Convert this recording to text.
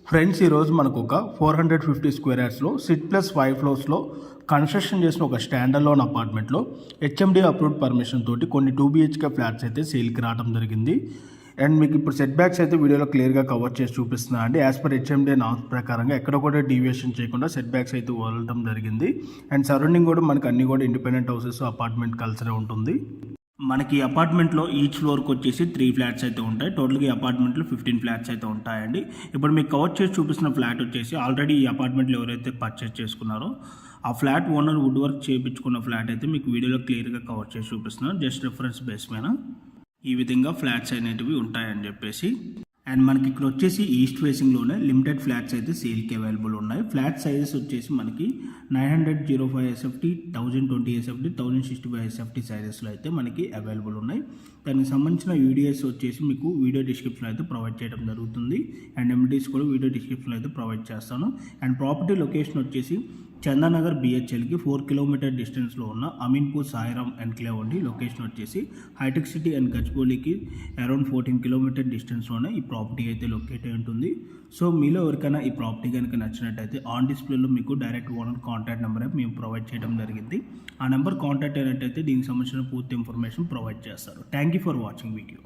Friends, ఈరోజు మనకు ఒక 450 స్క్వేర్ యార్డ్స్లో సిట్ ప్లస్ 5 ఫ్లోర్స్లో కన్స్ట్రక్షన్ చేసిన ఒక స్టాండర్డ్ లోన్ అపార్ట్మెంట్లో హెచ్ఎండి అప్రూవ్డ్ పర్మిషన్ తోటి కొన్ని 2 BHK ఫ్లాట్స్ అయితే సేల్కి రావడం జరిగింది. అండ్ మీకు ఇప్పుడు సెట్ బ్యాక్స్ అయితే వీడియోలో క్లియర్గా కవర్ చేసి చూపిస్తున్నా అండి. యాజ్ పర్ హెచ్ఎండి నామ్స్ ప్రకారంగా ఎక్కడ కూడా డీవియేషన్ చేయకుండా సెట్ బ్యాక్స్ అయితే వదలడం జరిగింది. అండ్ సరౌండింగ్ కూడా మనకు అన్ని కూడా ఇండిపెండెంట్ హౌసెస్ అపార్ట్మెంట్ కల్చరే ఉంటుంది. మనకి అపార్ట్మెంట్లో ఈచ్ ఫ్లోర్కి వచ్చేసి 3 ఫ్లాట్స్ అయితే ఉంటాయి. టోటల్గా ఈ అపార్ట్మెంట్లో 15 ఫ్లాట్స్ అయితే ఉంటాయండి. ఇప్పుడు మీకు కవర్ చేసి చూపిస్తున్న ఫ్లాట్ వచ్చేసి ఆల్రెడీ ఈ అపార్ట్మెంట్లో ఎవరైతే పర్చేస్ చేసుకున్నారో ఆ ఫ్లాట్ ఓనర్ వుడ్ వర్క్ చేయించుకున్న ఫ్లాట్ అయితే మీకు వీడియోలో క్లియర్గా కవర్ చేసి చూపిస్తున్నాను. జస్ట్ రిఫరెన్స్ బేస్ మీద ఈ విధంగా ఫ్లాట్స్ అనేటివి ఉంటాయని చెప్పేసి. అండ్ మనకి ఇక్కడ వచ్చేసి ఈస్ట్ ఫేసింగ్లోనే లిమిటెడ్ ఫ్లాట్స్ అయితే సేల్కి అవైలబుల్ ఉన్నాయి. ఫ్లాట్ సైజెస్ వచ్చేసి మనకి 905 SFT, 1020 SFT, 1065 SFT సైజెస్లో అయితే మనకి అవైలబుల్ ఉన్నాయి. దానికి సంబంధించిన వీడియోస్ వచ్చేసి మీకు వీడియో డిస్క్రిప్షన్లో అయితే ప్రొవైడ్ చేయడం జరుగుతుంది. అండ్ ఎండిస్ కూడా వీడియో డిస్క్రిప్షన్లో అయితే ప్రొవైడ్ చేస్తాను. అండ్ ప్రాపర్టీ లొకేషన్ వచ్చేసి చందానగర్ BHLకి 4 కిలోమీటర్ డిస్టెన్స్లో ఉన్న అమీన్పూర్ సాయిరామ్ ఎన్క్లేవ్ అండి. లొకేషన్ వచ్చేసి హైటెక్ సిటీ అండ్ గచ్చిబౌలికి అరౌండ్ 14 కిలోమీటర్ డిస్టెన్స్లోనే ఈ ప్రాపర్టీ అయితే లొకేట్ అయి ఉంటుంది. సో మీలో ఎవరికైనా ఈ ప్రాపర్టీ కనుక నచ్చినట్టయితే ఆన్ డిస్ప్లేలో మీకు డైరెక్ట్ ఓనర్ కాంటాక్ట్ నెంబర్ మేము ప్రొవైడ్ చేయడం జరిగింది. ఆ నెంబర్ కాంటాక్ట్ అయినట్టయితే దీనికి సంబంధించిన పూర్తి ఇన్ఫర్మేషన్ ప్రొవైడ్ చేస్తారు. Thank you for watching video.